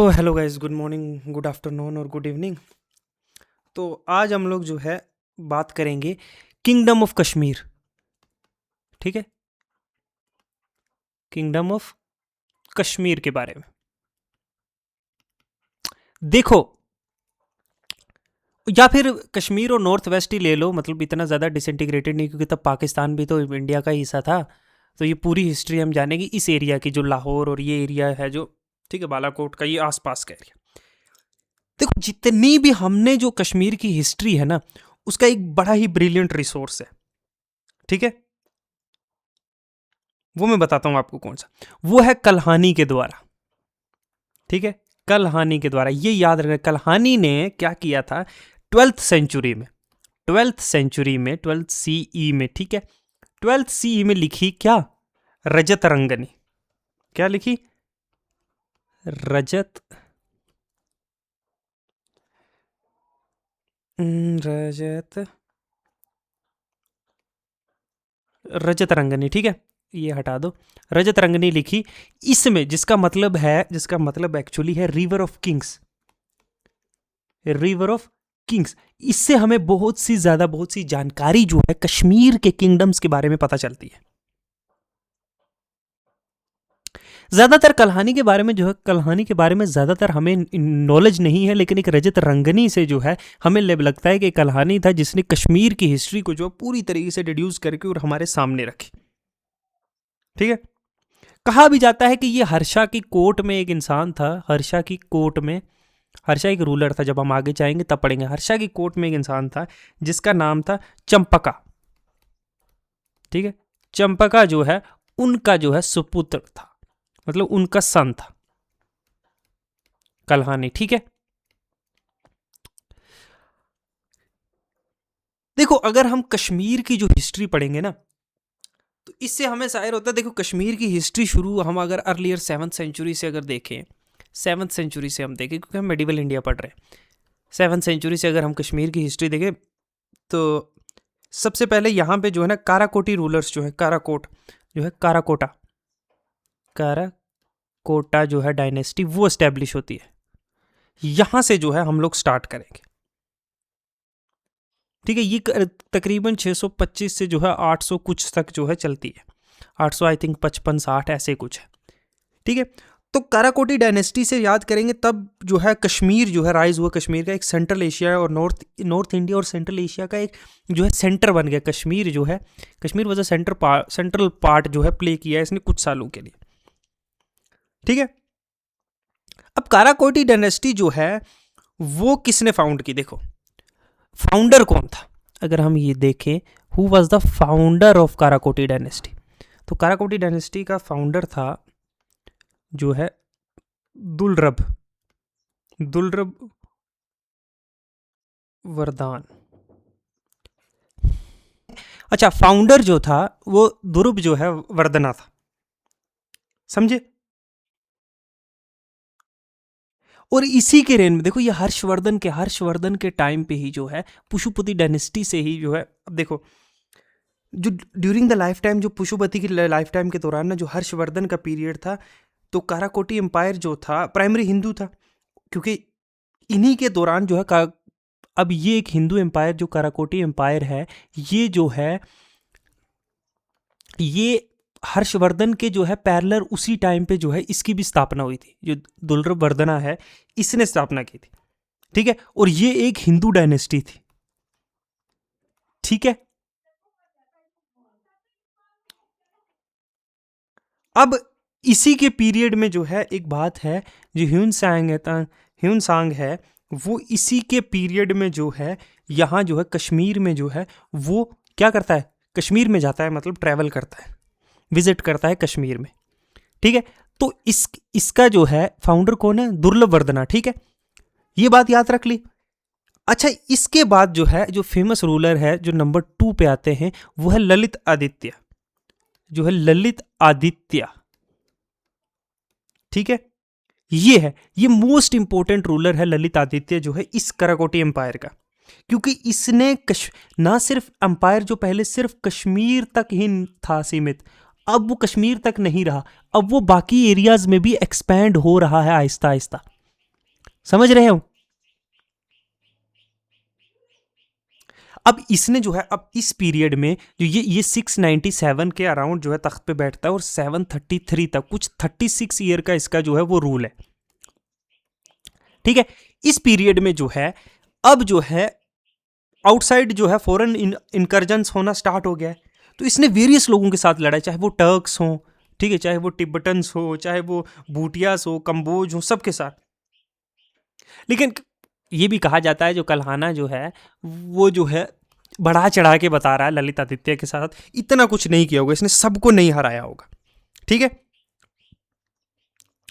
तो hello guys, good morning, good afternoon और good evening. तो आज हम लोग जो है बात करेंगे किंगडम ऑफ कश्मीर। ठीक है, किंगडम ऑफ कश्मीर के बारे में। देखो, या फिर कश्मीर और नॉर्थ वेस्ट ही ले लो, मतलब इतना ज़्यादा डिसइंटीग्रेटेड नहीं, क्योंकि तब पाकिस्तान भी तो इंडिया का ही हिस्सा था। तो ये पूरी हिस्ट्री हम जानेंगे इस एरिया की, जो लाहौर और ये एरिया है, जो ठीक है बालाकोट का, ये आसपास का एरिया। देखो, जितनी भी हमने जो कश्मीर की हिस्ट्री है ना, उसका एक बड़ा ही ब्रिलियंट रिसोर्स है। ठीक है, वो मैं बताता हूं आपको कौन सा। वो है कल्हानी के द्वारा। ठीक है, कल्हानी के द्वारा। ये याद रखना, कल्हानी ने क्या किया था 12th सेंचुरी में, 12th सेंचुरी में, 12th सीई में। ठीक है, 12th सीई में लिखी क्या, रजत रंगनी। क्या लिखी, रजत रजत रजत रंगनी। ठीक है, ये हटा दो, रजत रंगनी लिखी। इसमें जिसका मतलब एक्चुअली है river of Kings, river of Kings. इससे हमें बहुत सी जानकारी जो है कश्मीर के किंगडम्स के बारे में पता चलती है। ज्यादातर कल्हानी के बारे में जो है, कल्हानी के बारे में ज्यादातर हमें नॉलेज नहीं है, लेकिन एक रजत रंगनी से जो है हमें लगता है कि कल्हानी था जिसने कश्मीर की हिस्ट्री को जो पूरी तरीके से डिड्यूस करके और हमारे सामने रखी। ठीक है, कहा भी जाता है कि ये हर्षा की कोर्ट में एक इंसान था। हर्षा की कोर्ट में, हर्षा एक रूलर था, जब हम आगे जाएंगे तब पढ़ेंगे। हर्षा की कोर्ट में एक इंसान था जिसका नाम था चंपका। ठीक है, चंपका जो है उनका जो है सुपुत्र था, मतलब उनका सन था कल्हानी। ठीक है, देखो अगर हम कश्मीर की जो हिस्ट्री पढ़ेंगे ना, तो इससे हमें जाहिर होता है। देखो, कश्मीर की हिस्ट्री शुरू हम अगर अर्लियर 7th सेंचुरी से अगर देखें, 7th सेंचुरी से हम देखें, क्योंकि हम मेडिवल इंडिया पढ़ रहे हैं। 7th सेंचुरी से अगर हम कश्मीर की हिस्ट्री देखें, तो सबसे पहले यहाँ पे जो है ना काराकोटी रूलर्स जो है, काराकोट जो है, काराकोटा जो है डायनेस्टी, वो एस्टेब्लिश होती है। यहाँ से जो है हम लोग स्टार्ट करेंगे। ठीक है, ये तकरीबन 625 से जो है 800 कुछ तक जो है चलती है। 800 आई थिंक 55-60 ऐसे कुछ है। ठीक है, तो काराकोटी डायनेस्टी से याद करेंगे, तब जो है कश्मीर जो है राइज हुआ। कश्मीर का एक सेंट्रल एशिया और नॉर्थ इंडिया और सेंट्रल एशिया का एक जो है सेंटर बन गया कश्मीर जो है। कश्मीर वजह सेंट्रल पार्ट जो है प्ले किया है इसने कुछ सालों के लिए। ठीक है, अब काराकोटी डायनेस्टी जो है वो किसने फाउंड की, देखो फाउंडर कौन था। अगर हम ये देखें, who was the founder of Karakoti dynasty, तो काराकोटी डायनेस्टी का फाउंडर था जो है दुलरब दुलरब वरदान। अच्छा, फाउंडर जो था वो दुर्ब जो है वर्धना था, समझे। और इसी के रेन में देखो, ये हर्षवर्धन के टाइम पे ही जो है पुष्यपति डायनेस्टी से ही जो है। अब देखो, जो ड्यूरिंग द लाइफ टाइम, जो पुष्यपति की लाइफ टाइम के दौरान ना, जो हर्षवर्धन का पीरियड था, तो काराकोटी एम्पायर जो था प्राइमरी हिंदू था, क्योंकि इन्हीं के दौरान जो है अब ये एक हिंदू एम्पायर जो काराकोटी एम्पायर है, ये जो है ये हर्षवर्धन के जो है पैरेलल उसी टाइम पे जो है इसकी भी स्थापना हुई थी। जो दुर्लभ वर्धना है, इसने स्थापना की थी। ठीक है, और ये एक हिंदू डायनेस्टी थी। ठीक है, अब इसी के पीरियड में जो है एक बात है, जो ह्यून सांग है, वो इसी के पीरियड में जो है यहाँ जो है कश्मीर में जो है वो क्या करता है, कश्मीर में जाता है, मतलब ट्रैवल करता है, विजिट करता है कश्मीर में। ठीक है, तो इसका जो है फाउंडर कौन है, दुर्लभ वर्धना। ठीक है, ये बात याद रख ली। अच्छा, इसके बाद जो है जो फेमस रूलर है, जो नंबर 2 पे आते हैं, वो है ललित आदित्य, जो है ललित आदित्य। ठीक है, ये मोस्ट इंपोर्टेंट रूलर है ललित आदित्य जो है इस कराकोटी एम्पायर का, क्योंकि इसने ना सिर्फ एम्पायर जो पहले सिर्फ कश्मीर तक ही था सीमित, अब वो कश्मीर तक नहीं रहा, अब वो बाकी एरियाज में भी एक्सपैंड हो रहा है आहिस्ता आहिस्ता। समझ रहे हो? अब इसने जो है, अब इस पीरियड में जो ये 697 के अराउंड जो है तख्त पे बैठता है और 733 तक, कुछ 36 ईयर का इसका जो है वो रूल है। ठीक है, इस पीरियड में जो है अब जो है आउटसाइड जो है फॉरेन इनकर्जन्स होना स्टार्ट हो गया है। तो इसने वेरियस लोगों के साथ लड़ा, चाहे वो टर्क्स हों, ठीक है, चाहे वो तिब्बतन्स हो, चाहे वो भूटियास हो, कंबोज हो, सबके साथ। लेकिन ये भी कहा जाता है जो कल्हाना जो है वो जो है बढ़ा चढ़ा के बता रहा है ललित आदित्य के साथ इतना कुछ नहीं किया होगा, इसने सबको नहीं हराया होगा। ठीक है,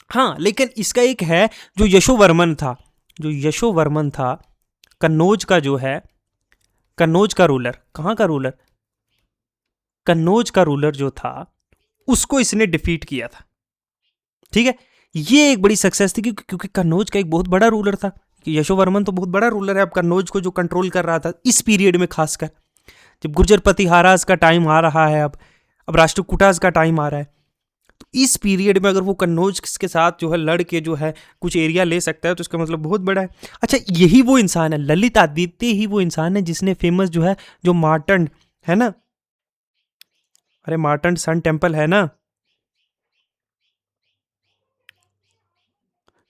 हाँ, लेकिन इसका एक है जो यशोवर्मन था, जो यशोवर्मन था कन्नौज का, जो है कन्नौज का रूलर, कहाँ का रूलर, कन्नौज का रूलर जो था उसको इसने डिफीट किया था। ठीक है, ये एक बड़ी सक्सेस थी क्योंकि कन्नौज का एक बहुत बड़ा रूलर था। यशोवर्मन तो बहुत बड़ा रूलर है, अब कन्नौज को जो कंट्रोल कर रहा था इस पीरियड में, खासकर जब गुर्जर प्रतिहारास का टाइम आ रहा है, अब राष्ट्रकूटास का टाइम आ रहा है, तो इस पीरियड में अगर वो कन्नौज के साथ जो है लड़ के जो है कुछ एरिया ले सकता है तो इसका मतलब बहुत बड़ा है। अच्छा, यही वो इंसान है, ललित आदित्य ही वो इंसान है जिसने फेमस जो है जो मार्टंड है ना, अरे मार्टंड सन टेम्पल है ना,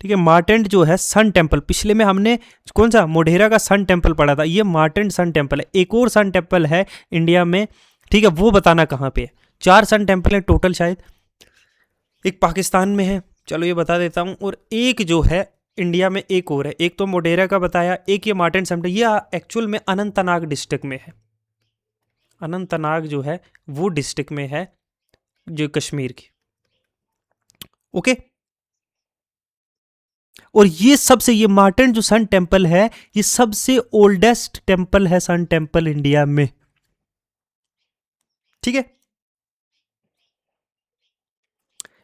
ठीक है, मार्टेंड जो है सन टेम्पल, पिछले में हमने कौन सा मोढेरा का सन टेम्पल पढ़ा था, ये मार्टेंड सन टेम्पल है। एक और सन टेम्पल है इंडिया में, ठीक है, वो बताना कहाँ पे है। 4 सन टेम्पल है टोटल शायद, एक पाकिस्तान में है, चलो ये बता देता हूँ, और एक जो है इंडिया में एक और है, एक तो मोढेरा का बताया, एक ये मार्टेंड सन टेम्पल, ये एक्चुअल में अनंतनाग डिस्ट्रिक्ट में है। अनंतनाग जो है वो डिस्ट्रिक्ट में है, जो कश्मीर की। ओके, और ये सबसे, ये मार्टन जो सन टेम्पल है ये सबसे ओल्डेस्ट टेम्पल है, सन टेम्पल इंडिया में। ठीक है,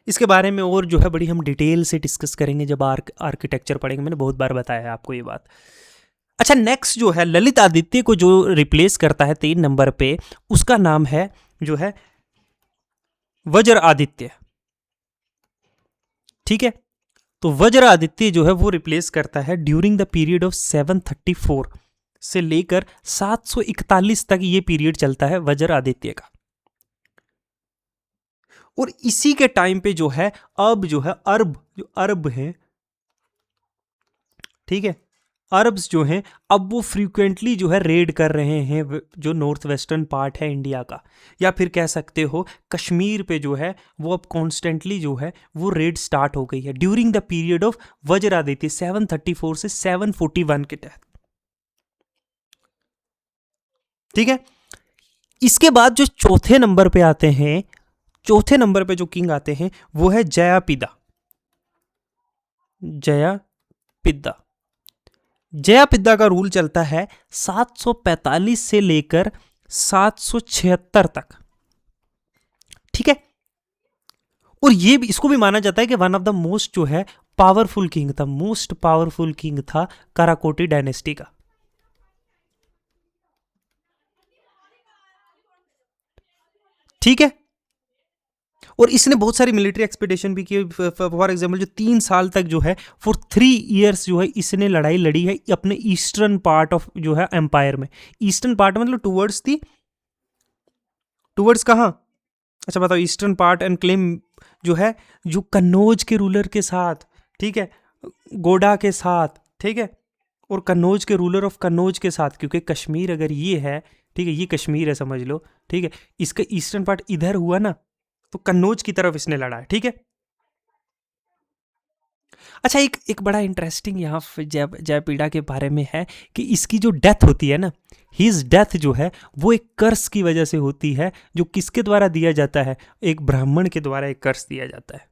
इसके बारे में और जो है बड़ी हम डिटेल से डिस्कस करेंगे जब आर्किटेक्चर पढ़ेंगे, मैंने बहुत बार बताया है आपको ये बात। अच्छा, नेक्स्ट जो है ललित आदित्य को जो रिप्लेस करता है 3 नंबर पे, उसका नाम है जो है वज्र आदित्य। ठीक है, तो वज्र आदित्य जो है वो रिप्लेस करता है ड्यूरिंग द पीरियड ऑफ 734 से लेकर 741 तक, ये पीरियड चलता है वज्र आदित्य का। और इसी के टाइम पे जो है अब जो है अरब हैं, ठीक है, अरब्स जो हैं अब वो फ्रीक्वेंटली जो है रेड कर रहे हैं जो नॉर्थ वेस्टर्न पार्ट है इंडिया का, या फिर कह सकते हो कश्मीर पे जो है वो अब कॉन्स्टेंटली जो है वो रेड स्टार्ट हो गई है ड्यूरिंग द पीरियड ऑफ वज्रादित्य 734 से 741 के तहत। ठीक है, इसके बाद जो चौथे नंबर पे आते हैं, चौथे नंबर पे जो किंग आते हैं वो है जयापिदा। जयापिदा, जयापिदा का रूल चलता है 745 से लेकर 776 तक। ठीक है, और ये भी, इसको भी माना जाता है कि वन ऑफ द मोस्ट जो है पावरफुल किंग था, मोस्ट पावरफुल किंग था कराकोटी डायनेस्टी का। ठीक है, और इसने बहुत सारी मिलिट्री एक्सपेडिशन भी की, फॉर एग्जाम्पल जो 3 साल तक जो है फॉर 3 ईयर्स जो है इसने लड़ाई लड़ी है अपने ईस्टर्न पार्ट ऑफ जो है एम्पायर में। ईस्टर्न पार्ट मतलब टूवर्ड्स कहाँ, अच्छा बताओ, ईस्टर्न पार्ट एंड क्लेम जो है जो कन्नौज के रूलर के साथ, ठीक है, गोडा के साथ, ठीक है, और कन्नौज के रूलर ऑफ कन्नौज के साथ, क्योंकि कश्मीर अगर ये है, ठीक है, ये कश्मीर है समझ लो, ठीक है, इसका ईस्टर्न पार्ट इधर हुआ ना, तो कन्नौज की तरफ इसने लड़ा है। ठीक है, अच्छा, एक एक बड़ा इंटरेस्टिंग यहाँ जयपीड़ा के बारे में है कि इसकी जो डेथ होती है ना, हिज डेथ जो है वो एक कर्स की वजह से होती है, जो किसके द्वारा दिया जाता है, एक ब्राह्मण के द्वारा एक कर्स दिया जाता है,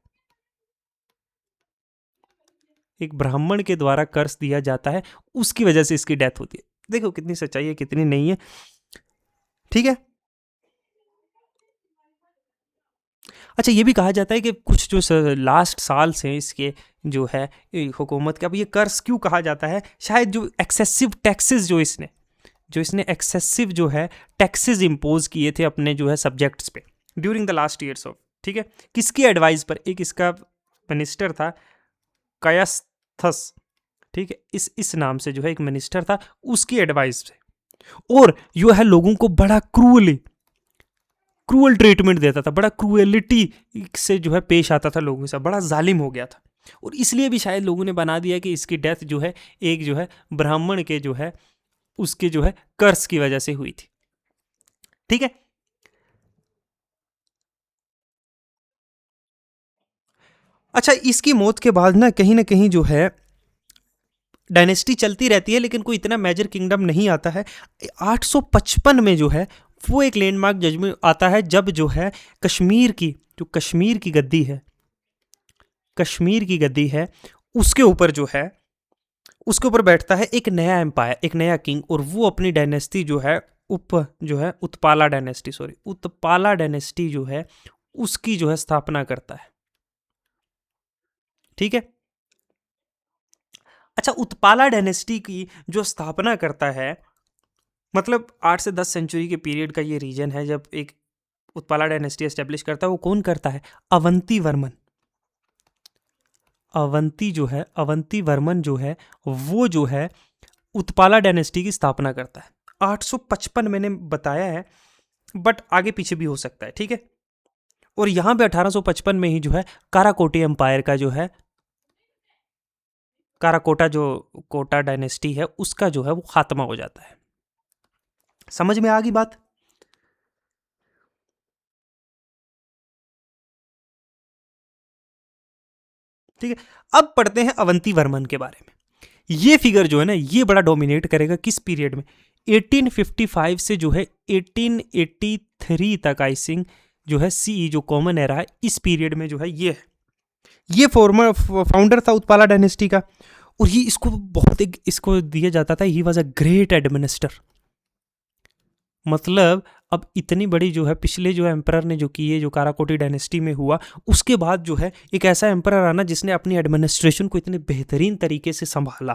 एक ब्राह्मण के द्वारा कर्स दिया जाता है, उसकी वजह से इसकी डेथ होती है। देखो कितनी सच्चाई है कितनी नहीं है। ठीक है, अच्छा, ये भी कहा जाता है कि कुछ जो लास्ट साल से इसके जो है हुकूमत का, अब ये कर्ज क्यों कहा जाता है, शायद जो एक्सेसिव टैक्सेस जो इसने एक्सेसिव जो है टैक्सेस इम्पोज किए थे अपने जो है सब्जेक्ट्स पे during the last years of, ठीक है, किसकी एडवाइस पर, एक इसका मिनिस्टर था कयास्थस, ठीक है, इस नाम से जो है एक मिनिस्टर था, उसकी एडवाइस से, और जो है लोगों को बड़ा क्रूअल ट्रीटमेंट देता था, बड़ा क्रूएलिटी से जो है पेश आता था लोगों के साथ, बड़ा जालिम हो गया था। और इसलिए भी शायद लोगों ने बना दिया कि इसकी डेथ जो है एक जो है ब्राह्मण के जो है उसके जो है कर्स की वजह से हुई थी। ठीक है, अच्छा, इसकी मौत के बाद ना कहीं जो है डायनेस्टी चलती रहती है, लेकिन कोई इतना मेजर किंगडम नहीं आता है। 855 में जो है वो एक लैंडमार्क जजमेंट आता है, जब जो है कश्मीर की गद्दी है, कश्मीर की गद्दी है, उसके ऊपर जो है उसके ऊपर बैठता है एक नया एम्पायर, एक नया किंग, और वो अपनी डायनेस्टी जो है उत्पाला डायनेस्टी जो है उसकी जो है स्थापना करता है। ठीक है, अच्छा, उत्पाला डायनेस्टी की जो स्थापना करता है, मतलब 8 से 10 सेंचुरी के पीरियड का ये रीजन है जब एक उत्पाला डायनेस्टी एस्टेब्लिश करता है। वो कौन करता है? अवंती वर्मन जो है वो जो है उत्पाला डायनेस्टी की स्थापना करता है। 855 मैंने बताया है, बट आगे पीछे भी हो सकता है। ठीक है, और यहां पे 1855 में ही जो है काराकोटी एम्पायर का जो है कोटा डायनेस्टी है उसका जो है वो खात्मा हो जाता है। समझ में आ गई बात? ठीक है, अब पढ़ते हैं अवंती वर्मन के बारे में। ये फिगर जो है ना, ये बड़ा डोमिनेट करेगा किस पीरियड में? 1855 से जो है 1883 तक, आई थिंक जो है सीई जो कॉमन एरा है, इस पीरियड में जो है ये फॉर्मर फाउंडर था उत्पाला डायनेस्टी का। और ये इसको दिया जाता था, he was a great administer. मतलब अब इतनी बड़ी जो है पिछले जो एम्परर ने जो की है, जो काराकोटी डायनेस्टी में हुआ, उसके बाद जो है एक ऐसा एम्परर आना जिसने अपनी एडमिनिस्ट्रेशन को इतने बेहतरीन तरीके से संभाला।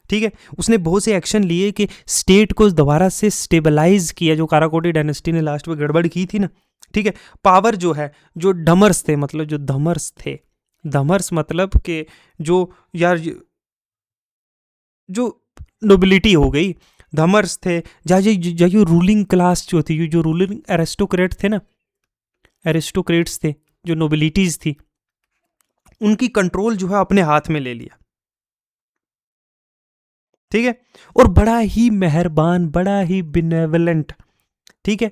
ठीक है, उसने बहुत से एक्शन लिए कि स्टेट को दोबारा से स्टेबलाइज किया, जो काराकोटी डायनेस्टी ने लास्ट में गड़बड़ की थी ना। ठीक है, पावर जो है, जो धमर्स थे, मतलब जो धमर्स मतलब कि जो यार जो नोबिलिटी हो गई, धमर्स थे, जो रूलिंग क्लास जो थी, जो रूलिंग एरिस्टोक्रेट्स थे, जो नोबिलिटीज थी, उनकी कंट्रोल जो है अपने हाथ में ले लिया। ठीक है, और बड़ा ही मेहरबान, बड़ा ही बिनेवलेंट, ठीक है,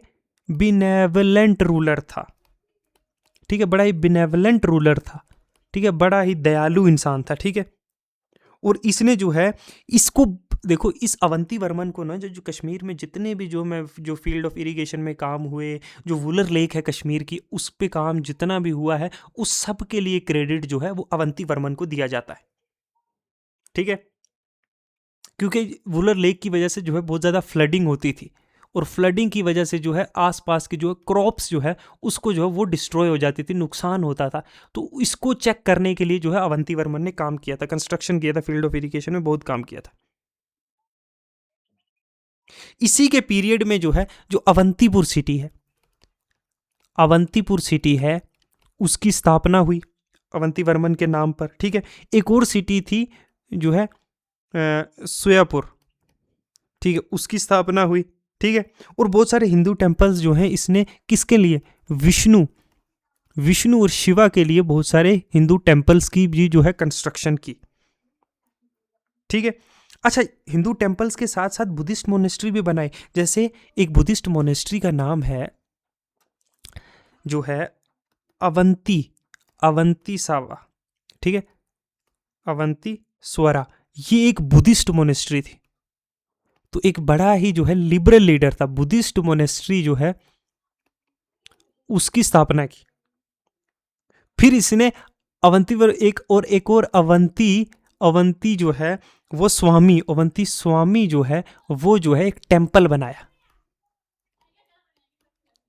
बिनेवलेंट रूलर था। ठीक है, बड़ा ही बिनेवलेंट रूलर था। ठीक है, बड़ा ही दयालु इंसान था। ठीक है, और इसने जो है इसको देखो, इस अवंती वर्मन को ना, जो कश्मीर में जितने भी जो फील्ड ऑफ इरिगेशन में काम हुए, जो वुलर लेक है कश्मीर की, उस पे काम जितना भी हुआ है, उस सब के लिए क्रेडिट जो है वो अवंती वर्मन को दिया जाता है। ठीक है, क्योंकि वुलर लेक की वजह से जो है बहुत ज़्यादा फ्लडिंग होती थी, और फ्लडिंग की वजह से जो है आसपास की जो क्रॉप्स जो है उसको जो है वो डिस्ट्रॉय हो जाती थी, नुकसान होता था। तो इसको चेक करने के लिए जो है अवंती वर्मन ने काम किया था, कंस्ट्रक्शन किया था, फील्ड ऑफ इरिगेशन में बहुत काम किया था। इसी के पीरियड में जो है जो अवंतीपुर सिटी है उसकी स्थापना हुई अवंती वर्मन के नाम पर। ठीक है, एक और सिटी थी जो है सोयापुर, ठीक है, उसकी स्थापना हुई। ठीक है, और बहुत सारे हिंदू टेम्पल्स जो हैं इसने किसके लिए? विष्णु और शिवा के लिए बहुत सारे हिंदू टेम्पल्स की भी जो है कंस्ट्रक्शन की। ठीक है, अच्छा, हिंदू टेम्पल्स के साथ साथ बुद्धिस्ट मोनेस्ट्री भी बनाए। जैसे एक बुद्धिस्ट मोनेस्ट्री का नाम है जो है अवंती सावा। ठीक है, अवंती स्वरा, ये एक बुद्धिस्ट मोनेस्ट्री थी। तो एक बड़ा ही जो है लिबरल लीडर था, बुद्धिस्ट मोनेस्ट्री जो है उसकी स्थापना की। फिर इसने अवंतीवर एक और अवंती जो है वो अवंती स्वामी जो है वो जो है एक टेम्पल बनाया।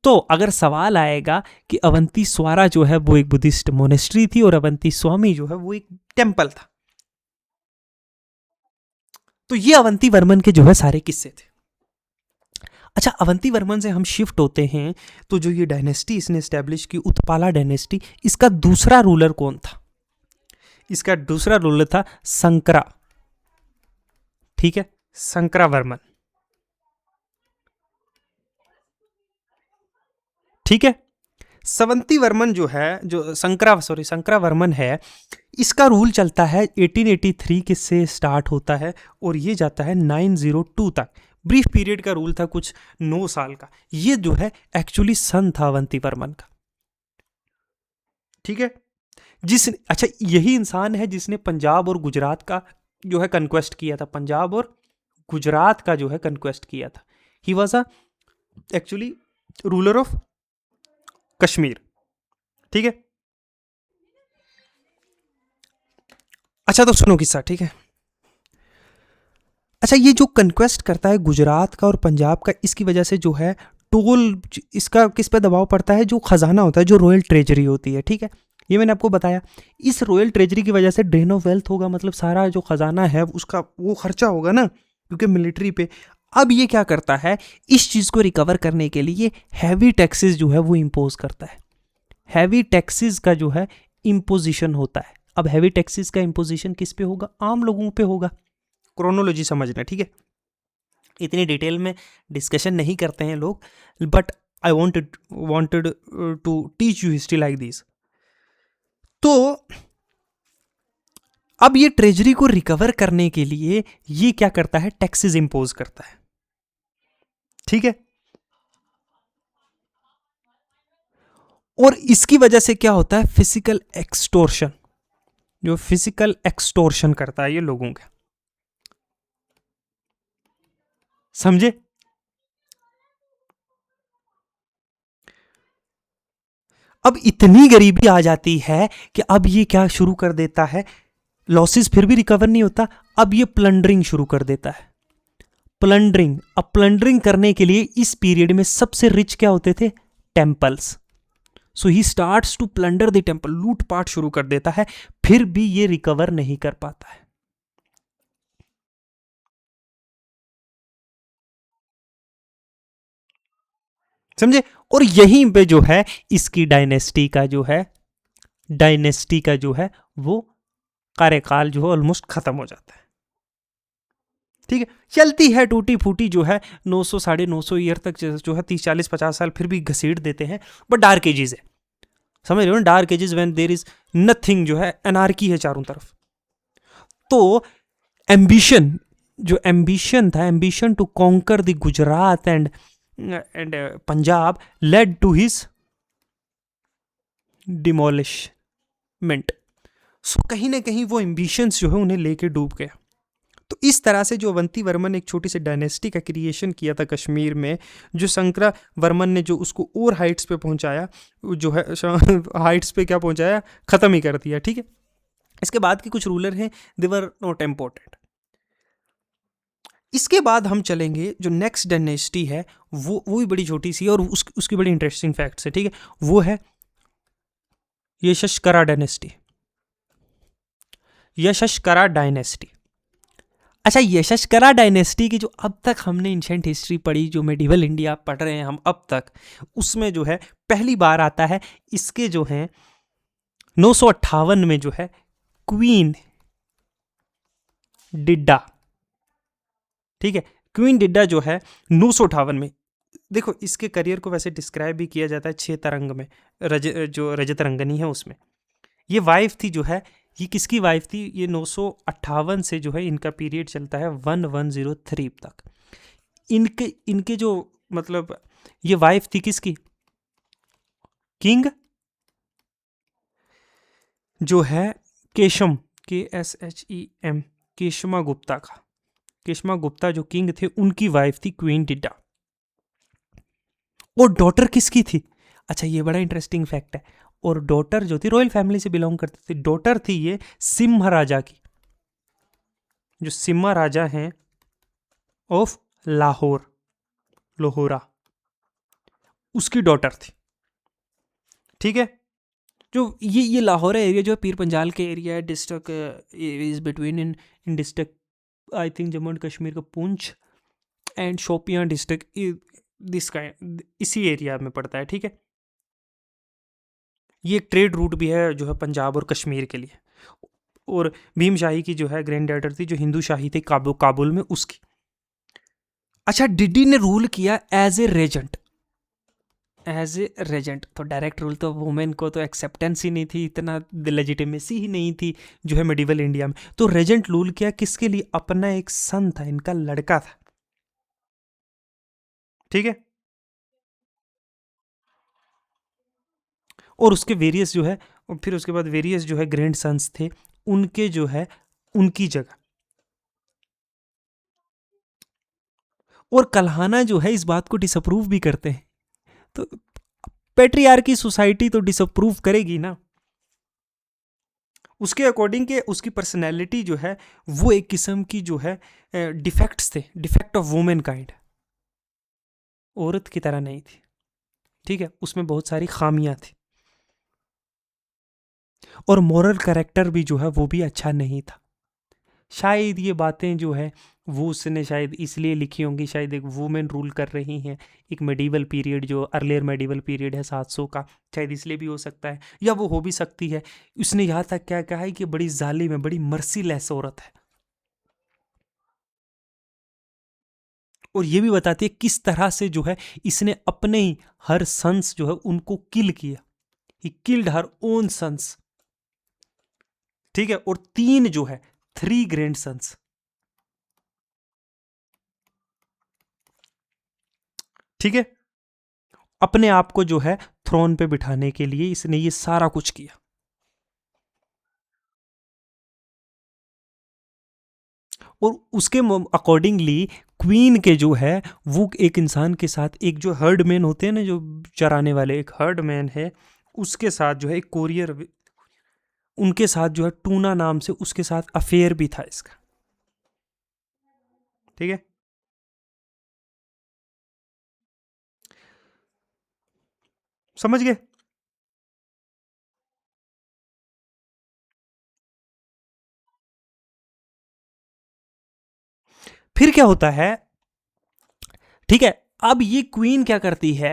तो अगर सवाल आएगा कि अवंती स्वारा जो है वो एक बुद्धिस्ट मोनेस्ट्री थी और अवंती स्वामी जो है वो एक टेम्पल था। तो ये अवंती वर्मन के जो है सारे किस्से थे। अच्छा, अवंती वर्मन से हम शिफ्ट होते हैं तो जो ये डायनेस्टी इसने एस्टेब्लिश की, उत्पाला डायनेस्टी, इसका दूसरा रूलर कौन था? इसका दूसरा रूलर था संकरा। ठीक है, शंकरावर्मन, ठीक है। सवंती वर्मन जो है, जो शंकरावर्मन है, इसका रूल चलता है 1883 के से स्टार्ट होता है और ये जाता है 902 तक। ब्रीफ पीरियड का रूल था, कुछ 9 साल का। ये जो है एक्चुअली सन था अवंती वर्मन का, ठीक है। अच्छा, यही इंसान है जिसने पंजाब और गुजरात का जो है कंक्वेस्ट किया था, पंजाब और गुजरात का जो है कंक्वेस्ट किया था। He was a actually ruler of Kashmir, ठीक है। अच्छा तो सुनो किस्सा, ठीक है। अच्छा, ये जो कंक्वेस्ट करता है गुजरात का और पंजाब का, इसकी वजह से जो है टोल, इसका किस पे दबाव पड़ता है, जो खजाना होता है, जो रॉयल ट्रेजरी होती है, ठीक है। ये मैंने आपको बताया। इस रॉयल ट्रेजरी की वजह से ड्रेन ऑफ वेल्थ होगा, मतलब सारा जो खजाना है उसका वो खर्चा होगा ना, क्योंकि मिलिट्री पे। अब ये क्या करता है, इस चीज़ को रिकवर करने के लिए हैवी टैक्सेस जो है वो इम्पोज करता है। हैवी टैक्सेस का जो है इम्पोजिशन होता है। अब हैवी टैक्सेस का इम्पोजिशन किस पे होगा, आम लोगों पे होगा। क्रोनोलॉजी समझना, ठीक है। इतनी डिटेल में डिस्कशन नहीं करते हैं लोग, but I wanted to teach you history like this. तो अब ये ट्रेजरी को रिकवर करने के लिए ये क्या करता है, टैक्सेस इंपोज करता है, ठीक है। और इसकी वजह से क्या होता है, फिजिकल एक्सटोर्शन, जो फिजिकल एक्सटोर्शन करता है ये लोगों का, समझे। अब इतनी गरीबी आ जाती है कि अब ये क्या शुरू कर देता है, लॉसेस फिर भी रिकवर नहीं होता, अब ये प्लंडरिंग शुरू कर देता है। प्लंडरिंग, अब प्लंडरिंग करने के लिए इस पीरियड में सबसे रिच क्या होते थे, temples. So he starts to plunder the temple, लूटपाट शुरू कर देता है, फिर भी ये रिकवर नहीं कर पाता है, समझे। और यहीं पे जो है इसकी डायनेस्टी का जो है वो कार्यकाल जो है ऑलमोस्ट खत्म हो जाता है, ठीक है। चलती है टूटी फूटी जो है 900 950 ईयर तक जो है 30 40 50 साल फिर भी घसीट देते हैं, बट डार्क एजेस है, समझ रहे हो ना, dark ages when there is nothing, जो है एनार्की है चारों तरफ। तो एम्बिशन, जो एम्बिशन था, ambition to conquer the Gujarat and Punjab led to his demolishment. So कहीं ना कहीं वो एम्बिशंस जो है उन्हें लेके डूब गया। तो इस तरह से जो अवंती वर्मन ने एक छोटी सी डायनेस्टी का क्रिएशन किया था कश्मीर में, जो शंकरा वर्मन ने जो उसको और हाइट्स पे पहुंचाया, जो है हाइट्स पे क्या पहुंचाया, ख़त्म ही कर दिया, ठीक है। इसके बाद के कुछ रूलर हैं, दे वर नॉट इम्पोर्टेंट। इसके बाद हम चलेंगे, जो नेक्स्ट डायनेस्टी है वो भी बड़ी छोटी सी है और उसकी बड़ी इंटरेस्टिंग फैक्ट्स है, ठीक है। वो है यशस्करा डायनेस्टी, यशस्करा डायनेस्टी। अच्छा, यशस्करा डायनेस्टी की जो अब तक हमने एंशिएंट हिस्ट्री पढ़ी, जो मेडिवल इंडिया पढ़ रहे हैं हम अब तक, उसमें जो है पहली बार आता है इसके जो है 958 में जो है क्वीन डिड्डा, ठीक है। क्वीन डिड्डा जो है 958 में, देखो इसके करियर को वैसे डिस्क्राइब भी किया जाता है 6 तरंग में, जो रजत रंगनी है उसमें। ये वाइफ थी जो है, ये किसकी वाइफ थी, ये 958 से जो है इनका पीरियड चलता है 1103 तक। इनके इनके जो मतलब ये वाइफ थी किसकी, किंग जो है केशम, KSHEM, केशमा गुप्ता का, केशमा गुप्ता जो किंग थे उनकी वाइफ थी क्वीन डिड्डा। और डॉटर किसकी थी, अच्छा ये बड़ा इंटरेस्टिंग फैक्ट है। और डॉटर जो थी रॉयल फैमिली से बिलोंग करती थी, डॉटर थी ये सिम्हा राजा की, जो सिम्हा राजा हैं ऑफ लाहौर, लोहोरा, उसकी डॉटर थी, ठीक है। जो ये लाहौर एरिया जो है पीर पंजाल के एरिया है, district is between in district I think Jammu and Kashmir का Poonch and Shopian district, this का इसी एरिया में पड़ता है, ठीक है। ये एक ट्रेड रूट भी है जो है पंजाब और कश्मीर के लिए। और भीम शाही की जो है ग्रैंड डॉटर थी, जो हिंदू शाही थी काबुल में, उसकी। अच्छा, डिडी ने रूल किया as a Regent, as a Regent. तो डायरेक्ट रूल तो वुमेन को तो एक्सेप्टेंस ही नहीं थी, इतना लेजिटिमेसी ही नहीं थी जो है मिडिवल इंडिया में। तो रेजेंट रूल किया किसके लिए? अपना एक सन था, इनका लड़का था, ठीक है। और उसके वेरियस जो है, और फिर उसके बाद वेरियस जो है ग्रैंड सन्स थे, उनके जो है उनकी जगह। और कल्हाना जो है इस बात को डिसअप्रूव भी करते हैं। तो पेट्रियार्की सोसाइटी तो डिसअप्रूव करेगी ना। उसके अकॉर्डिंग के उसकी पर्सनैलिटी जो है वो एक किस्म की जो है डिफेक्ट्स थे, डिफेक्ट ऑफ वुमेन काइंड, औरत की तरह नहीं थी, ठीक है। उसमें बहुत सारी खामियां थी, और मॉरल कैरेक्टर भी जो है वो भी अच्छा नहीं था। शायद ये बातें जो है वो उसने शायद इसलिए लिखी होंगी, शायद एक वुमेन रूल कर रही हैं, एक मेडिवल पीरियड जो अर्लियर मेडिवल पीरियड है 700 का, शायद इसलिए भी हो सकता है, या वो हो भी सकती है। उसने यहाँ तक क्या कहा है कि बड़ी जालिम है, बड़ी मर्सीलेस औरत है। और ये भी बताती है किस तरह से जो है इसने अपने ही हर सन्स जो है उनको किल किया। He killed her own sons, ठीक है। और 3 जो है 3 ग्रैंड सन्स, ठीक है। अपने आप को जो है थ्रोन पे बिठाने के लिए इसने ये सारा कुछ किया। और उसके अकॉर्डिंगली क्वीन के जो है वो एक इंसान के साथ, एक जो हर्ड मैन होते हैं ना जो चराने वाले, एक हर्ड मैन है, उसके साथ जो है एक कोरियर, उनके साथ जो है टूना नाम से उसके साथ अफेयर भी था इसका, ठीक है। समझ गए? फिर क्या होता है, ठीक है। अब ये क्वीन क्या करती है,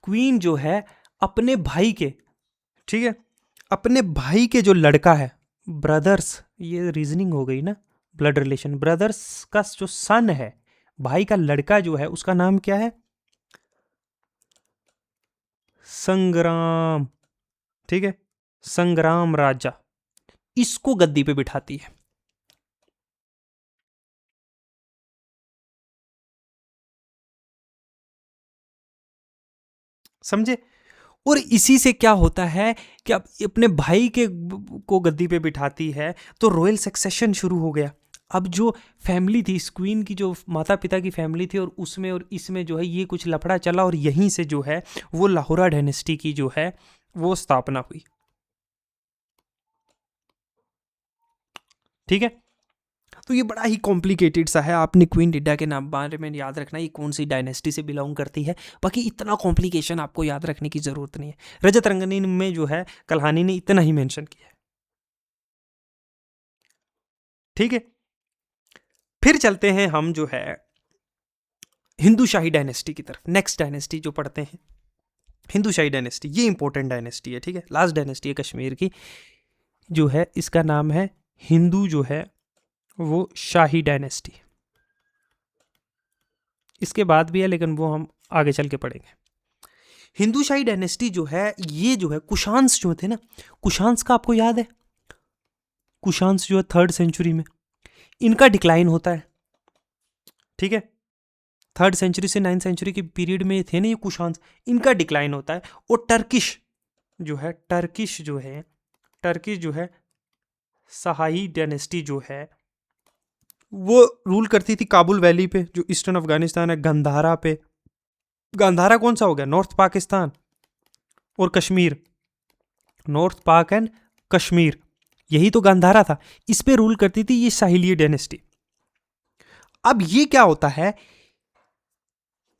क्वीन जो है अपने भाई के, ठीक है, अपने भाई के जो लड़का है, ब्रदर्स, ये रीजनिंग हो गई ना, ब्लड रिलेशन, ब्रदर्स का जो सन है, भाई का लड़का जो है उसका नाम क्या है? संग्राम, ठीक है, संग्राम राजा, इसको गद्दी पे बिठाती है। समझे? और इसी से क्या होता है कि अब अपने भाई के को गद्दी पे बिठाती है, तो रॉयल सक्सेशन शुरू हो गया। अब जो फैमिली थी, इस क्वीन की जो माता पिता की फैमिली थी, और उसमें और इसमें जो है ये कुछ लफड़ा चला, और यहीं से जो है वो लाहौरा डायनेस्टी की जो है वो स्थापना हुई, ठीक है। तो ये बड़ा ही कॉम्प्लिकेटेड सा है, आपने क्वीन डिडा के नाम बारे में याद रखना ये कौन सी डायनेस्टी से बिलोंग करती है, बाकी इतना कॉम्प्लिकेशन आपको याद रखने की ज़रूरत नहीं है। रजत रंगनी में जो है कल्हानी ने इतना ही मेंशन किया है, ठीक है। फिर चलते हैं हम जो है हिंदू शाही डायनेस्टी की तरफ, नेक्स्ट डायनेस्टी जो पढ़ते हैं हिंदू शाही डायनेस्टी, ये इंपॉर्टेंट डायनेस्टी है, ठीक है। लास्ट डायनेस्टी है कश्मीर की, जो है इसका नाम है हिंदू जो है वो शाही डायनेस्टी। इसके बाद भी है लेकिन वो हम आगे चल के पढ़ेंगे। हिंदू शाही डायनेस्टी जो है ये जो है कुशांस जो थे ना, कुशांस का आपको याद है, कुशांस जो है 3rd सेंचुरी में इनका डिक्लाइन होता है, ठीक है। 3rd सेंचुरी से 9th सेंचुरी के पीरियड में थे ना ये कुशांस, इनका डिक्लाइन होता है। और टर्किश जो है, टर्किश जो है, टर्किश जो है सहाई डायनेस्टी जो है वो रूल करती थी काबुल वैली पे, जो ईस्टर्न अफगानिस्तान है, गंधारा पे। गंधारा कौन सा हो गया? नॉर्थ पाकिस्तान और कश्मीर, नॉर्थ पाक एंड कश्मीर, यही तो गांधारा था, इस पे रूल करती थी ये साहिलिय डायनेस्टी। अब ये क्या होता है,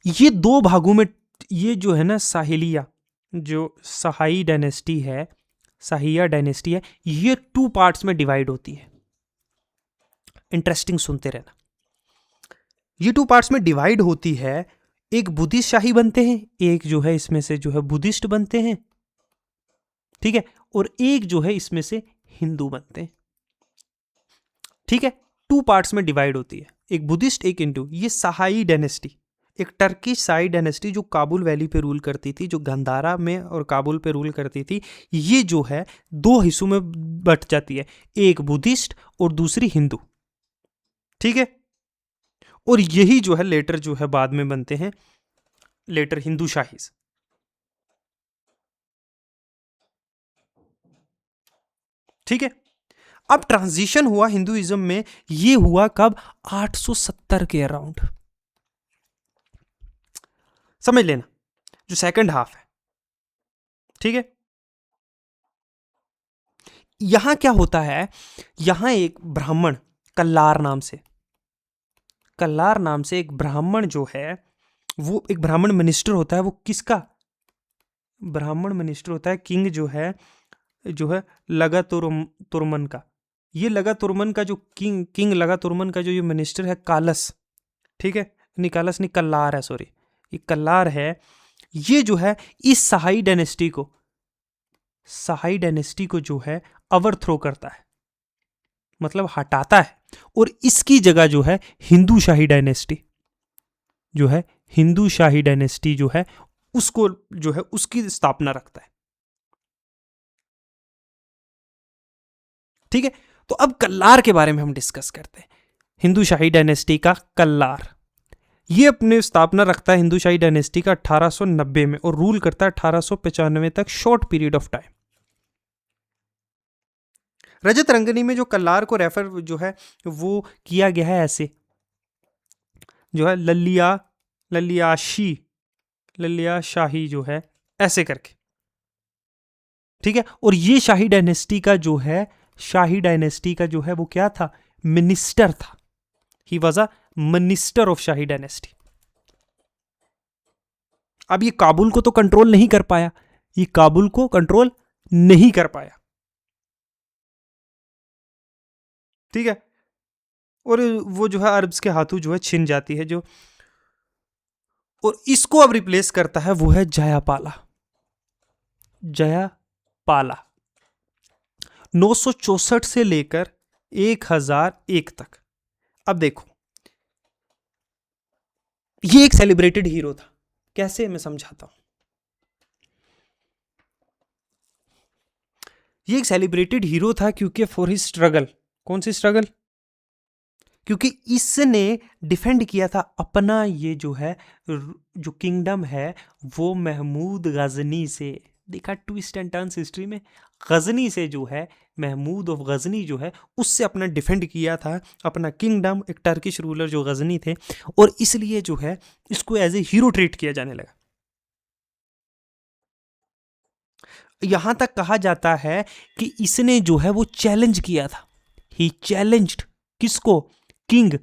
ये 2 भागों में, ये जो है ना साहिलिया, जो सहाई डायनेस्टी है, साहिया डायनेस्टी है, ये 2 पार्ट्स में डिवाइड होती है। इंटरेस्टिंग, सुनते रहना। ये 2 पार्ट्स में डिवाइड होती है, एक बुद्धिस्ट शाही बनते हैं, एक जो है इसमें से जो है बुद्धिस्ट बनते हैं, ठीक है। और एक जो है इसमें से हिंदू बनते हैं। ठीक है, 2 पार्ट्स में डिवाइड होती है, एक बुद्धिस्ट एक हिंदू। ये शाही डायनेस्टी, एक टर्किश शाही डायनेस्टी जो काबुल वैली पे रूल करती थी, जो गंधारा में और काबुल पे रूल करती थी, ये जो है 2 हिस्सों में बट जाती है, एक बुद्धिस्ट और दूसरी हिंदू। ठीक है, और यही जो है लेटर जो है बाद में बनते हैं लेटर हिंदू शाहीज। ठीक है, अब ट्रांजिशन हुआ हिंदुइज्म में, ये हुआ कब? 870 के अराउंड। समझ लेना, जो सेकंड हाफ है। ठीक है, यहां क्या होता है, यहां एक ब्राह्मण कल्लार नाम से एक ब्राह्मण जो है, वो एक ब्राह्मण मिनिस्टर होता है। वो किसका ब्राह्मण मिनिस्टर होता है? किंग जो है लगा तुर्मन का। ये लगा तुर्मन का जो किंग लगा तुर्मन का जो ये मिनिस्टर है कालस, ठीक है, नहीं कालस नहीं, कल्लार है, सॉरी, ये कल्लार है। ये जो है इस शाही डायनेस्टी को जो है ओवरथ्रो करता है, मतलब हटाता है, और इसकी जगह जो है हिंदू शाही डायनेस्टी जो है उसको जो है उसकी स्थापना रखता है। ठीक है, तो अब कल्लार के बारे में हम डिस्कस करते हैं। हिंदू शाही डायनेस्टी का कल्लार, ये अपने स्थापना रखता है हिंदू शाही डायनेस्टी का 1890 में, और रूल करता है 1895 तक, शॉर्ट पीरियड ऑफ टाइम। रजत रंगनी में जो कल्लार को रेफर जो है वो किया गया है ऐसे, जो है ललिया शाही जो है ऐसे करके। ठीक है, और ये शाही डायनेस्टी का जो है वो क्या था? मिनिस्टर था। He was a minister of shahi dynasty. अब ये काबुल को तो कंट्रोल नहीं कर पाया, ठीक है, और वो जो है अरब्स के हाथों जो है छिन जाती है जो, और इसको अब रिप्लेस करता है वो है जयापाला 964 से लेकर 1001 तक। अब देखो, ये एक सेलिब्रेटेड हीरो था। कैसे, मैं समझाता हूं। ये एक सेलिब्रेटेड हीरो था क्योंकि फॉर हिज स्ट्रगल, कौन सी स्ट्रगल? क्योंकि इसने डिफेंड किया था अपना ये जो है जो किंगडम है वो महमूद गजनी से। देखा ट्विस्ट एंड टर्न्स हिस्ट्री में, गजनी से जो है, महमूद ऑफ गजनी जो है उससे अपना डिफेंड किया था अपना किंगडम, एक टर्किश रूलर जो गजनी थे, और इसलिए जो है इसको एज ए हीरो ट्रीट किया जाने लगा। यहां तक कहा जाता है कि इसने जो है वो चैलेंज किया था, ही चैलेंज्ड किसको? किंग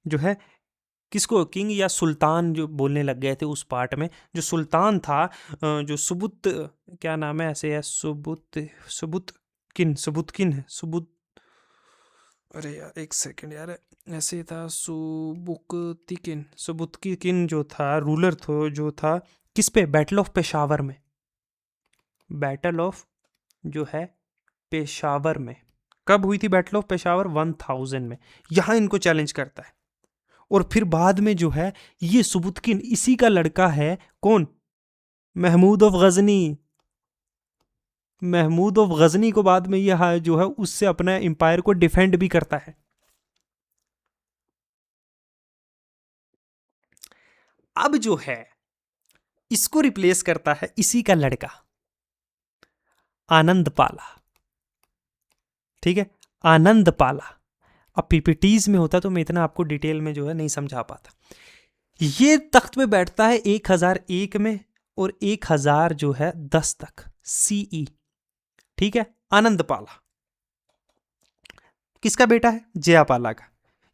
जो है, किसको? किंग या सुल्तान जो बोलने लग गए थे उस पार्ट में, जो सुल्तान था, जो सुबुत, क्या नाम है ऐसे है, सुबुतकिन है, अरे यार एक सेकंड यार, ऐसे था सुबुतकिन जो था रूलर जो था किस पे? बैटल ऑफ पेशावर में, बैटल ऑफ जो है पेशावर में। कब हुई थी बैटल ऑफ पेशावर? 1000 में। यहां इनको चैलेंज करता है, और फिर बाद में जो है ये सुबुतकिन इसी का लड़का है, कौन? महमूद ऑफ गजनी को बाद में यह जो है उससे अपना एम्पायर को डिफेंड भी करता है। अब जो है इसको रिप्लेस करता है इसी का लड़का आनंद पाला। ठीक है, आनंद पाला। अब पीपीटीज में होता तो मैं इतना आपको डिटेल में जो है नहीं समझा पाता। ये तख्त पे बैठता है 1001 में और 1000 जो है 10 तक सीई। ठीक है, आनंद पाला किसका बेटा है? जयापाला का।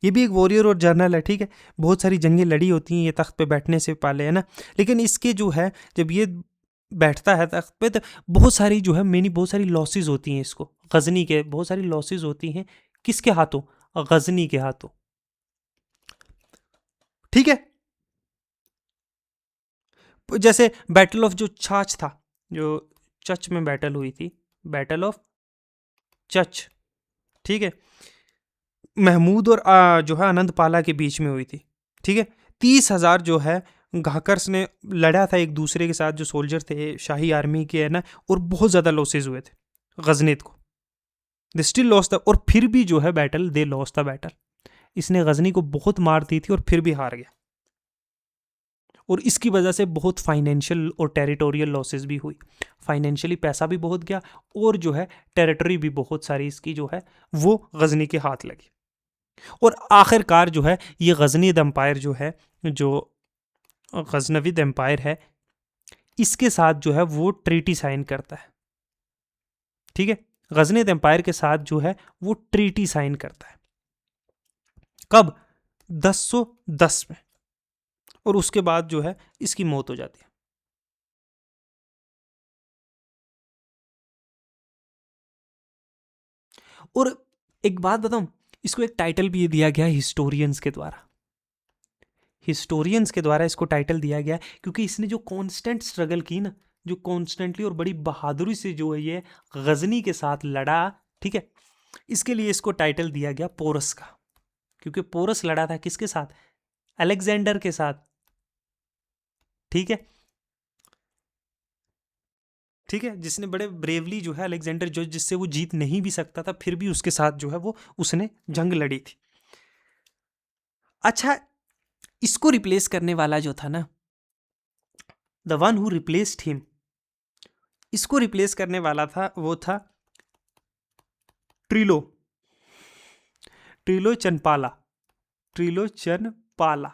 ये भी एक वॉरियर और जर्नल है। ठीक है, बहुत सारी जंगें लड़ी होती हैं ये तख्त पे बैठने से पहले, है ना। लेकिन इसके जो है जब ये बैठता है तख्त पे तो बहुत सारी लॉसेस होती हैं इसको, गजनी के बहुत सारी लॉसेस होती हैं। किसके हाथों? गजनी के हाथों। ठीक है, जैसे बैटल ऑफ जो छाछ था, जो चच में बैटल हुई थी, बैटल ऑफ चच, ठीक है, महमूद और जो है आनंद पाला के बीच में हुई थी। ठीक है, 30,000 जो है घाकर्स ने लड़ा था एक दूसरे के साथ, जो सोल्जर थे शाही आर्मी के, है ना, और बहुत ज़्यादा लॉसेज हुए थे गजनीत को। दे स्टिल लॉस था, और फिर भी जो है बैटल, दे लॉस था बैटल। इसने गजनी को बहुत मार दी थी और फिर भी हार गया, और इसकी वजह से बहुत फाइनेंशियल और टेरिटोरियल लॉसेस भी हुई। फाइनेंशियली पैसा भी बहुत गया, और जो है टेरिटरी भी बहुत सारी इसकी जो है वो गजनी के हाथ लगी। और आखिरकार जो है ये गजनीद एम्पायर जो है, जो गजनविद एम्पायर है, इसके साथ जो है वो ट्रीटी साइन करता है। ठीक है, गजनीद एम्पायर के साथ जो है वो ट्रीटी साइन करता है। कब? 1010 में। और उसके बाद जो है इसकी मौत हो जाती है। और एक बात बताऊं, इसको एक टाइटल भी दिया गया हिस्टोरियंस के द्वारा। हिस्टोरियंस के द्वारा इसको टाइटल दिया गया क्योंकि इसने जो कांस्टेंट स्ट्रगल की ना, जो कॉन्स्टेंटली और बड़ी बहादुरी से जो है ये गजनी के साथ लड़ा, ठीक है, इसके लिए इसको टाइटल दिया गया पोरस का। क्योंकि पोरस लड़ा था किसके साथ? अलेक्जेंडर के साथ। ठीक है, ठीक है, जिसने बड़े ब्रेवली जो है अलेक्जेंडर, जो जिससे वो जीत नहीं भी सकता था, फिर भी उसके साथ जो है वो उसने जंग लड़ी थी। अच्छा, इसको रिप्लेस करने वाला जो था ना, the one who replaced him, इसको रिप्लेस करने वाला था, वो था ट्रिलो, ट्रिलोचनपाला, ट्रिलोचनपाला।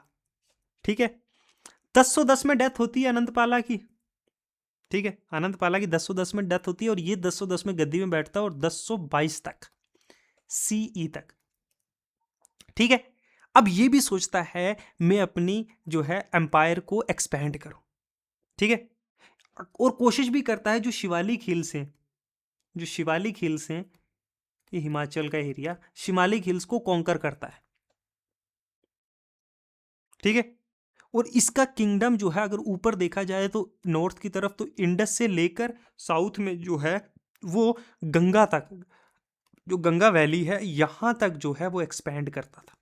ठीक है, 1010 में डेथ होती है अनंतपाला की। ठीक है, अनंतपाला की 1010 में डेथ होती है, और ये 1010 में गद्दी में बैठता है, और 1022 तक, सीई तक। ठीक है, अब ये भी सोचता है मैं अपनी जो है एम्पायर को एक्सपैंड करूं। ठीक है, और कोशिश भी करता है जो शिवालिक हिल्स हैं, जो शिवालिक हिल्स हैं, ये हिमाचल का एरिया, शिवालिक हिल्स को कॉन्कर करता है। ठीक है, और इसका किंगडम जो है अगर ऊपर देखा जाए तो नॉर्थ की तरफ तो इंडस से लेकर साउथ में जो है वो गंगा तक, जो गंगा वैली है यहां तक जो है वो एक्सपैंड करता था।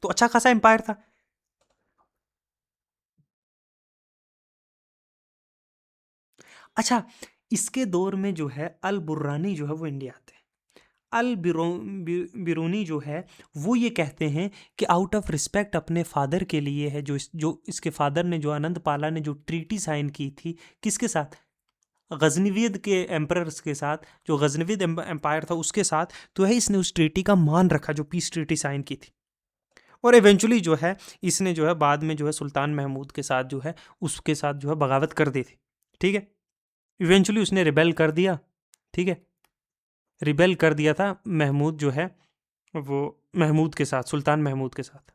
तो अच्छा खासा एम्पायर था। अच्छा, इसके दौर में जो है अल बुर्रानी जो है वो इंडिया आते हैं। अल बिरूनी जो है वो ये कहते हैं कि आउट ऑफ रिस्पेक्ट अपने फादर के लिए है, जो इसके फादर ने, जो आनंद पाला ने जो ट्रीटी साइन की थी, किसके साथ? गजनविद के एम्परर्स के साथ, जो गजनविद एम्पायर था उसके साथ, तो है इसने उस ट्रीटी का मान रखा जो पीस ट्रीटी साइन की थी। और इवेंचुअली जो है इसने जो है बाद में जो है सुल्तान महमूद के साथ जो है उसके साथ जो है बगावत कर दी थी। ठीक है, इवेंचुअली उसने रिबेल कर दिया। ठीक है, रिबेल कर दिया था महमूद जो है वो महमूद के साथ, सुल्तान महमूद के साथ।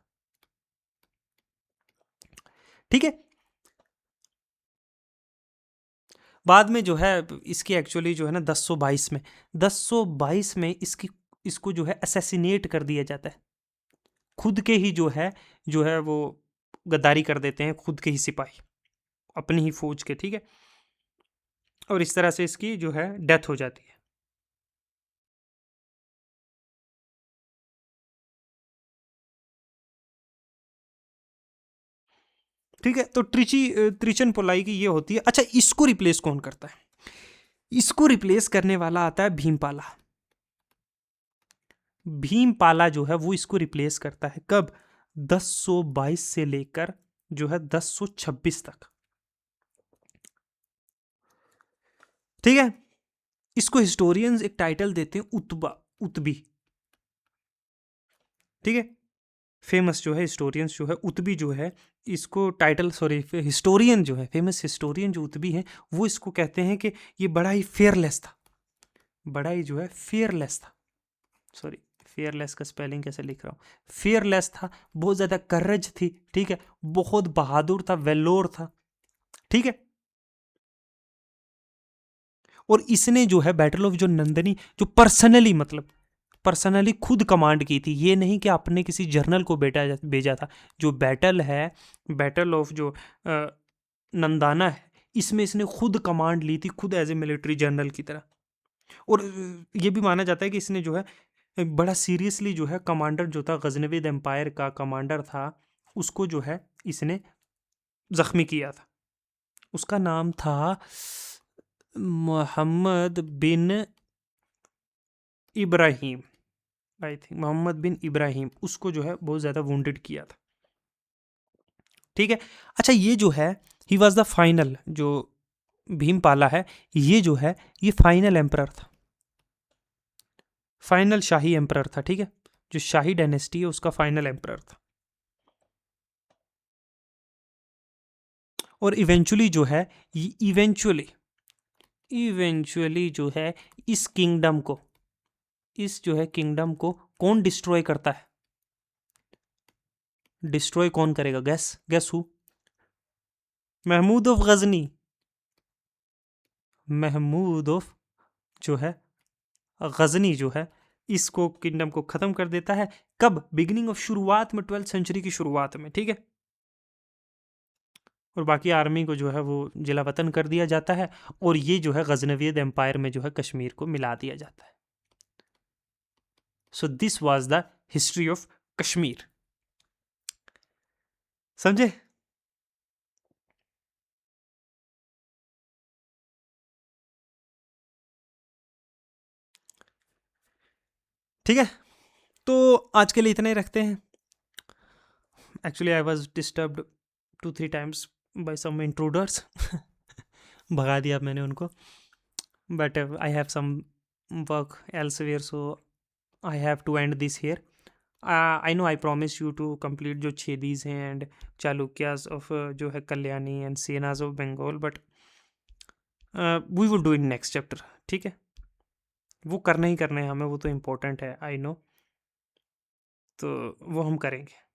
ठीक है, बाद में जो है इसकी एक्चुअली जो है ना 1022 में इसकी, इसको जो है असैसिनेट कर दिया जाता है। खुद के ही जो है वो गद्दारी कर देते हैं, खुद के ही सिपाही अपनी ही फौज के। ठीक है, और इस तरह से इसकी जो है डेथ हो जाती है। ठीक है, तो त्रिचन पोलाई की ये होती है। अच्छा, इसको रिप्लेस कौन करता है? इसको रिप्लेस करने वाला आता है भीमपाला। भीमपाला जो है वो इसको रिप्लेस करता है। कब? 1022 से लेकर जो है 1026 तक। ठीक है, इसको हिस्टोरियंस एक टाइटल देते हैं उतबा, उतबी। ठीक है, फेमस जो है हिस्टोरियंस जो है उतबी जो है इसको टाइटल, सॉरी, हिस्टोरियन जो है, फेमस हिस्टोरियन जो उतबी है, वो इसको कहते हैं कि ये बड़ा ही फेयरलेस था, बड़ा ही जो है फेयरलेस था। सॉरी, फेयरलेस का स्पेलिंग कैसे लिख रहा हूँ, फेयरलेस था, बहुत ज़्यादा करेज थी। ठीक है, बहुत बहादुर था, वेलोर था। ठीक है, और इसने जो है बैटल ऑफ जो नंदनी, जो पर्सनली, मतलब पर्सनली खुद कमांड की थी, ये नहीं कि आपने किसी जर्नल को भेजा था। जो बैटल है, बैटल ऑफ जो नंदाना है, इसमें इसने खुद कमांड ली थी, खुद एज ए मिलिट्री जनरल की तरह। और ये भी माना जाता है कि इसने जो है एक बड़ा सीरियसली जो है कमांडर जो था गजनविद एम्पायर का कमांडर था, उसको जो है इसने जख्मी किया था। उसका नाम था मोहम्मद बिन इब्राहिम, आई थिंक मोहम्मद बिन इब्राहिम, उसको जो है बहुत ज़्यादा वुंडेड किया था। ठीक है। अच्छा, ये जो है ही वॉज द फाइनल, जो भीमपाला है ये जो है ये फाइनल एम्परर था, फाइनल शाही एम्परर था। ठीक है, जो शाही डायनेस्टी है उसका फाइनल एम्परर था। और इवेंचुअली जो है इवेंचुअली जो है इस किंगडम को, इस जो है किंगडम को कौन डिस्ट्रॉय करता है? डिस्ट्रॉय कौन करेगा? Guess guess who? Mahmud of Ghazni, Mahmud of जो है गजनी जो है इसको किंगडम को खत्म कर देता है। कब? बिगिनिंग ऑफ, शुरुआत में, 12th सेंचुरी की शुरुआत में। ठीक है, और बाकी आर्मी को जो है वो जिला वतन कर दिया जाता है, और ये जो है गजनवियद एम्पायर में जो है कश्मीर को मिला दिया जाता है। So this was the history of Kashmir. समझे? ठीक है, तो आज के लिए इतना ही रखते हैं। Actually I was disturbed 2-3 times by some intruders भगा दिया मैंने उनको, but I have some work elsewhere, so I have to end this here. I know, I promise you to complete जो छेदीज हैं एंड चालुक्यास ऑफ जो है Kalyani and Senas of Bengal, but we will do in next chapter. ठीक है, वो करना ही करना है हमें, वो तो इम्पोर्टेंट है, आई नो, तो वो हम करेंगे।